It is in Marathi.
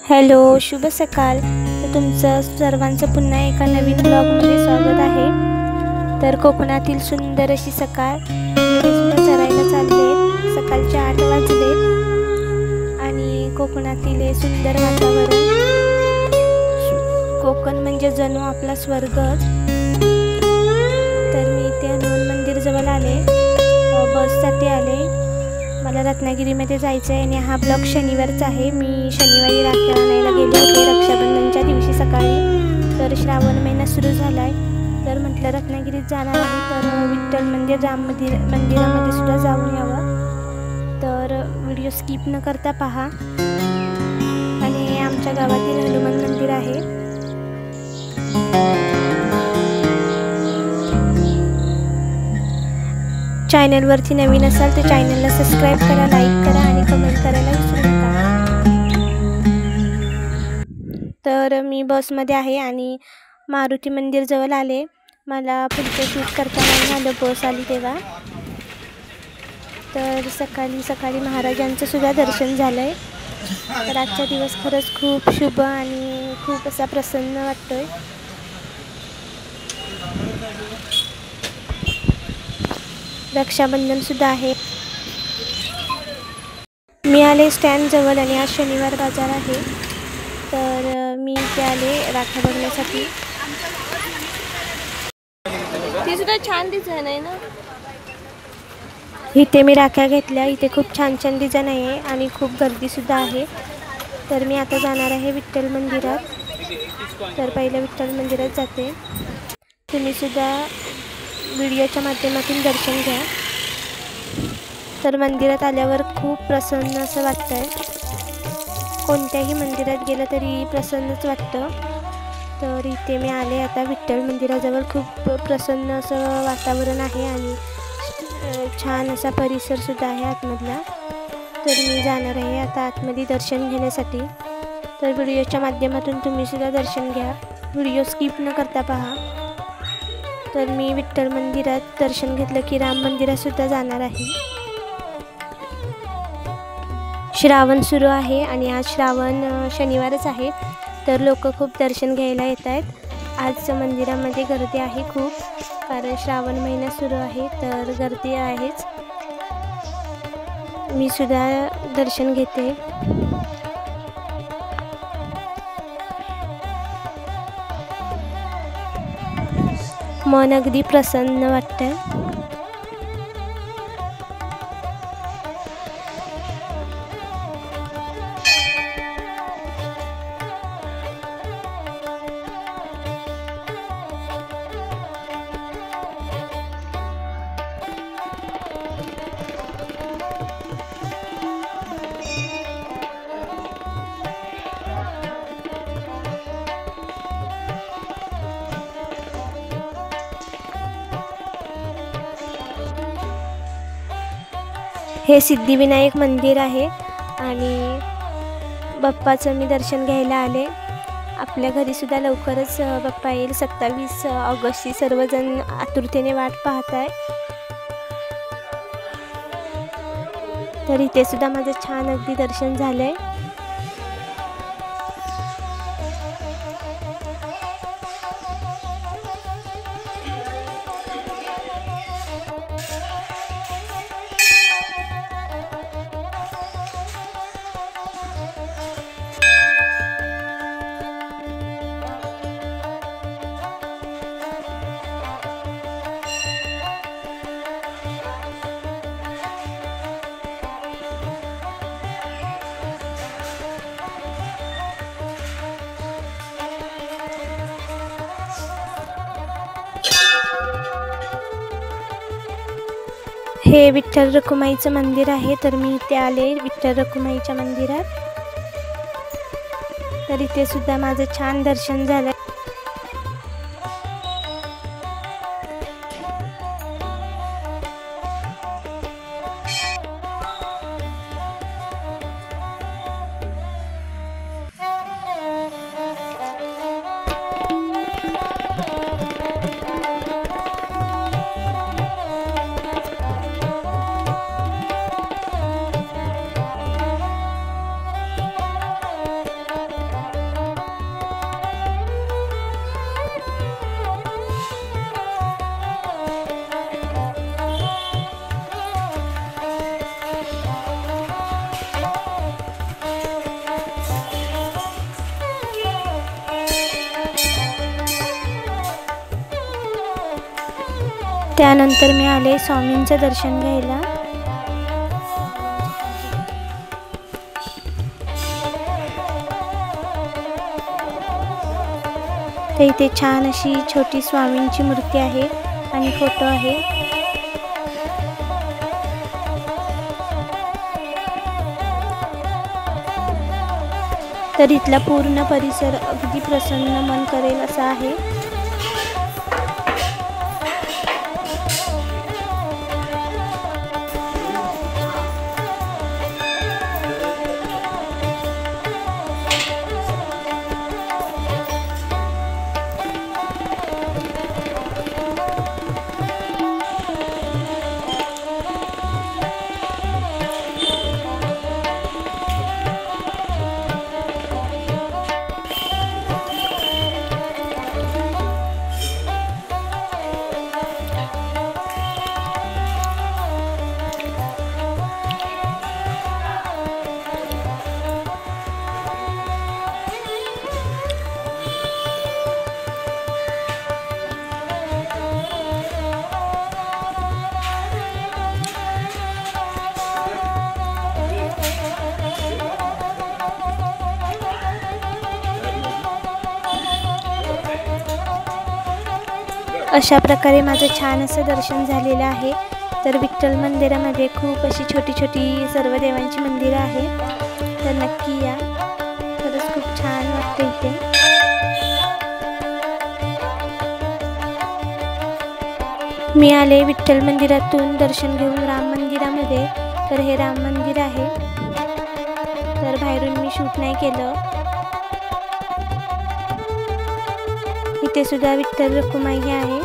हॅलो, शुभ सकाळ. तर तुमचं सर्वांचं पुन्हा एका नवीन ब्लॉगमध्ये स्वागत आहे. तर कोकणातील सुंदर अशी सकाळ सुद्धा चरायला चालले. सकाळचे 8 वाजले आणि कोकणातील हे सुंदर वातावरण. कोकण म्हणजे जणू आपला स्वर्गच. तर मी इथे हनुमान मंदिर जवळ आले, बससाठी आले. मला रत्नागिरीमध्ये जायचं आहे आणि हा ब्लॉग शनिवारचा आहे. मी शनिवारी राखी आणायला गेले होते रक्षाबंधनच्या दिवशी सकाळी. तर श्रावण महिना सुरू झाला आहे, तर म्हटलं रत्नागिरीत जाणार आहे, तर विठ्ठल मंदिर मंदिरामध्ये सुद्धा जाऊन यावं. तर व्हिडिओ स्किप न करता पहा. आणि हे आमच्या गावातील हनुमान मंदिर आहे. चॅनलवरती नवीन असाल तर चॅनलला सबस्क्राईब करा, लाईक करा आणि कमेंट करायला विसरू नका. तर मी बसमध्ये आहे आणि मारुती मंदिर जवळ आले. मला पुढचं शूट करता नाही आलं, बस आली तेव्हा. तर सकाळी सकाळी महाराजांचं सुद्धा दर्शन झालं आहे. तर आजचा दिवस खरंच खूप शुभ आणि खूप असा प्रसन्न वाटतोय. रक्षाबंधन सुद्धा आहे. मी आले स्टँड जवळ आणि आज शनिवार बाजार आहे, तर मी इथे आले राख्या बघण्यासाठी. ती सुद्धा छान डिझाईन आहे ना. इथे मी राख्या घेतल्या. इथे खूप छान छान डिझाईन आहे आणि खूप गर्दी सुद्धा आहे. तर मी आता जाणार आहे विठ्ठल मंदिरात. तर पहिलं विठ्ठल मंदिरात जाते. तुम्ही सुद्धा व्हिडिओच्या माध्यमातून दर्शन घ्या. तर मंदिरात आल्यावर खूप प्रसन्न असं वाटतंय. कोणत्याही मंदिरात गेलं तरी प्रसन्नच वाटतं. तर इथे मी आले आता विठ्ठल मंदिराजवळ. खूप प्रसन्न असं वातावरण आहे आणि छान असा परिसरसुद्धा आहे आतमधला. तर मी जाणार आहे आता आतमध्ये दर्शन घेण्यासाठी. तर व्हिडिओच्या माध्यमातून तुम्हीसुद्धा दर्शन घ्या. व्हिडिओ स्किप न करता पहा. तर मी विठ्ठल मंदिरात दर्शन घेतलं की राम मंदिरातसुद्धा जाणार आहे. श्रावण सुरू आहे आणि आज श्रावण शनिवारच आहे, तर लोक खूप दर्शन घ्यायला येत आहेत. आज मंदिरामध्ये गर्दी आहे खूप, कारण श्रावण महिना सुरू आहे, तर गर्दी आहेच. मी सुद्धा दर्शन घेते. मन अगदी प्रसन्न वाटतंय. हे सिद्धिविनायक मंदिर आहे आणि बाप्पाचं मी दर्शन घ्यायला आले. आपल्या घरीसुद्धा लवकरच बाप्पा येईल. 27 ऑगस्टची सर्वजण आतुरतेने वाट पाहत आहे. तर इथे सुद्धा माझं छान अगदी दर्शन झालं आहे. हे विठ्ठल रखुमाईचं मंदिर आहे. तर मी इथे आले विठ्ठल रखुमाईच्या मंदिरात. तर इथे सुद्धा माझं छान दर्शन झालं. त्यानंतर मी आले स्वामींचं दर्शन घ्यायला। तर इथे छान अशी छोटी स्वामींची मूर्ती आहे आणि फोटो आहे। तर इथला पूर्ण परिसर अगदी प्रसन्न मन करेल असा आहे। अशा प्रकारे माझं छान असं दर्शन झालेलं आहे। तर विठ्ठल मंदिरामध्ये खूप अशी छोटी छोटी सर्व देवांची मंदिरं आहेत, तर नक्की या, खरंच खूप छान वाटतं इथे। मी आले विठ्ठल मंदिरातून दर्शन घेऊन राम मंदिरामध्ये। तर हे राम मंदिर आहे, तर बाहेरून मी शूट नाही केलं। इथे सुद्धा विठ्ठल रखुमाई आहे।